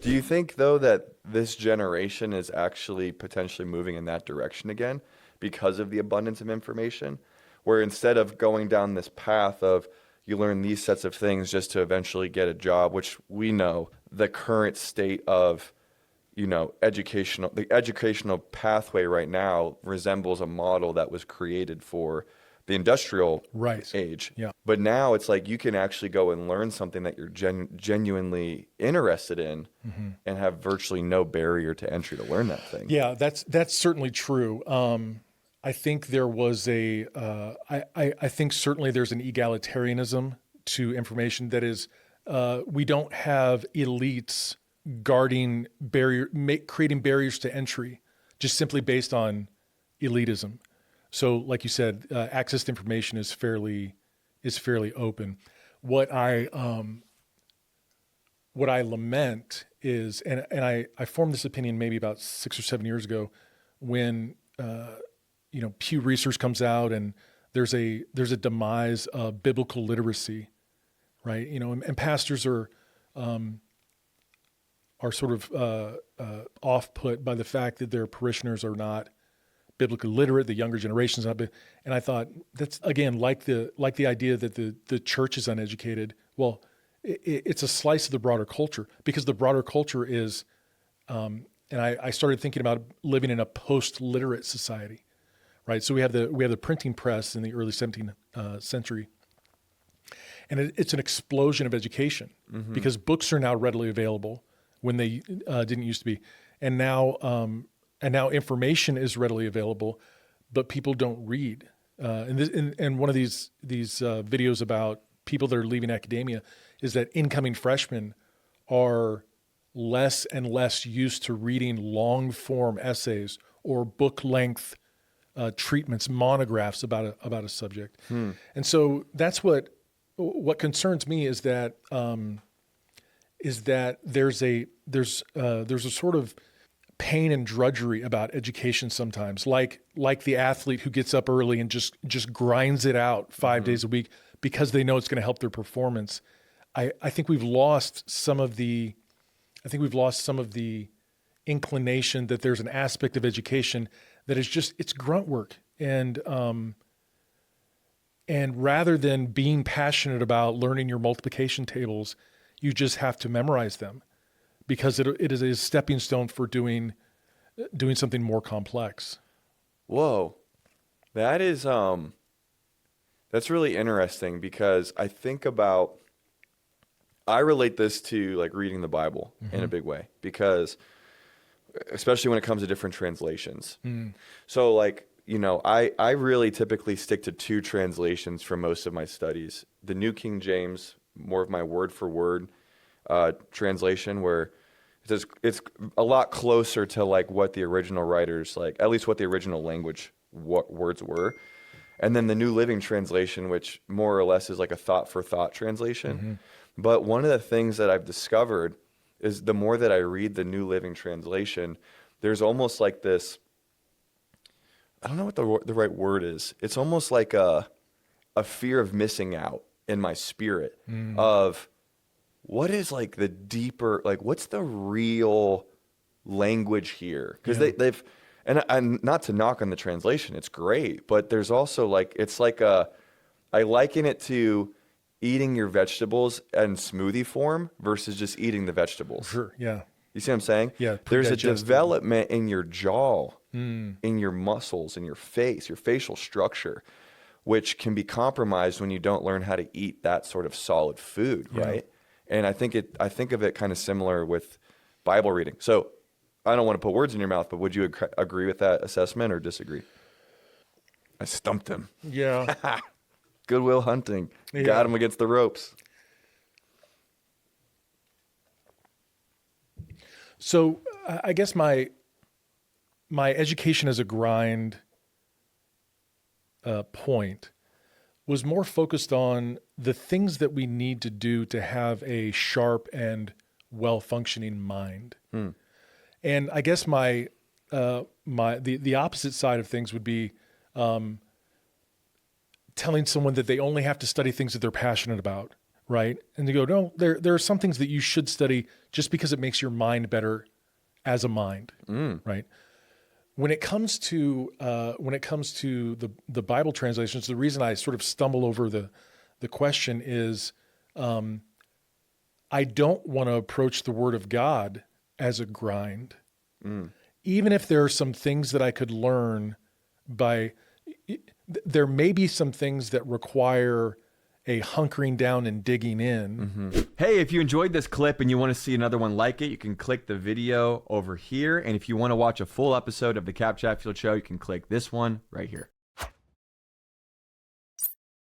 Do you think, though, that this generation is actually potentially moving in that direction again because of the abundance of information? Where instead of going down this path of you learn these sets of things just to eventually get a job, which we know the current state of, the educational pathway right now resembles a model that was created for the industrial age. Yeah. But now it's like you can actually go and learn something that you're genuinely interested in and have virtually no barrier to entry to learn that thing. Yeah, that's certainly true. I think there was I think certainly there's an egalitarianism to information that is, we don't have elites guarding creating barriers to entry just simply based on elitism. So like you said, access to information is fairly open. What I lament is, and I formed this opinion maybe about 6 or 7 years ago when, Pew Research comes out and there's a demise of biblical literacy, right? And pastors are sort of off-put by the fact that their parishioners are not biblically literate, the younger generation's not. And I thought that's again like the idea that the church is uneducated. Well, it's a slice of the broader culture, because the broader culture is, and I started thinking about living in a post-literate society, right? So we have the printing press in the early 17th century, and it's an explosion of education because books are now readily available when they didn't used to be, and now information is readily available, but people don't read. And one of these videos about people that are leaving academia is that incoming freshmen are less and less used to reading long form essays or book length treatments, monographs about a subject. And so that's what concerns me is that there's a sort of pain and drudgery about education sometimes, like the athlete who gets up early and just grinds it out 5 days a week because they know it's going to help their performance. I think we've lost some of the inclination that there's an aspect of education that is just, it's grunt work. And rather than being passionate about learning your multiplication tables, you just have to memorize them, because it is a stepping stone for doing something more complex. Whoa. That is, that's really interesting, because I relate this to like reading the Bible in a big way, because especially when it comes to different translations. So like, I really typically stick to 2 translations for most of my studies. The New King James, more of my word for word translation, where it's a lot closer to like what the original writers, like at least what the original language words were. And then the New Living Translation, which more or less is like a thought for thought translation. But one of the things that I've discovered is the more that I read the New Living Translation, there's almost like this, I don't know what the right word is. It's almost like a fear of missing out in my spirit of what is like the deeper, like what's the real language here? Because they've, and not to knock on the translation, it's great, but there's also like, it's like I liken it to eating your vegetables in smoothie form versus just eating the vegetables. Sure, yeah. You see what I'm saying? Yeah. There's a development in your jaw, in your muscles, in your face, your facial structure, which can be compromised when you don't learn how to eat that sort of solid food, right? And I think of it kind of similar with Bible reading. So I don't want to put words in your mouth, but would you agree with that assessment or disagree? I stumped him. Yeah. Goodwill Hunting. Got him against the ropes. So I guess my education as a grind point was more focused on the things that we need to do to have a sharp and well-functioning mind. And I guess the opposite side of things would be telling someone that they only have to study things that they're passionate about right? And they go, no, there are some things that you should study just because it makes your mind better as a mind, right? When it comes to the Bible translations, the reason I sort of stumble over the question is, I don't want to approach the Word of God as a grind, even if there are some things that I could learn by. There may be some things that require a hunkering down and digging in. Hey, if you enjoyed this clip and you want to see another one like it, you can click the video over here. And if you want to watch a full episode of the Kap Chatfield Show, you can click this one right here.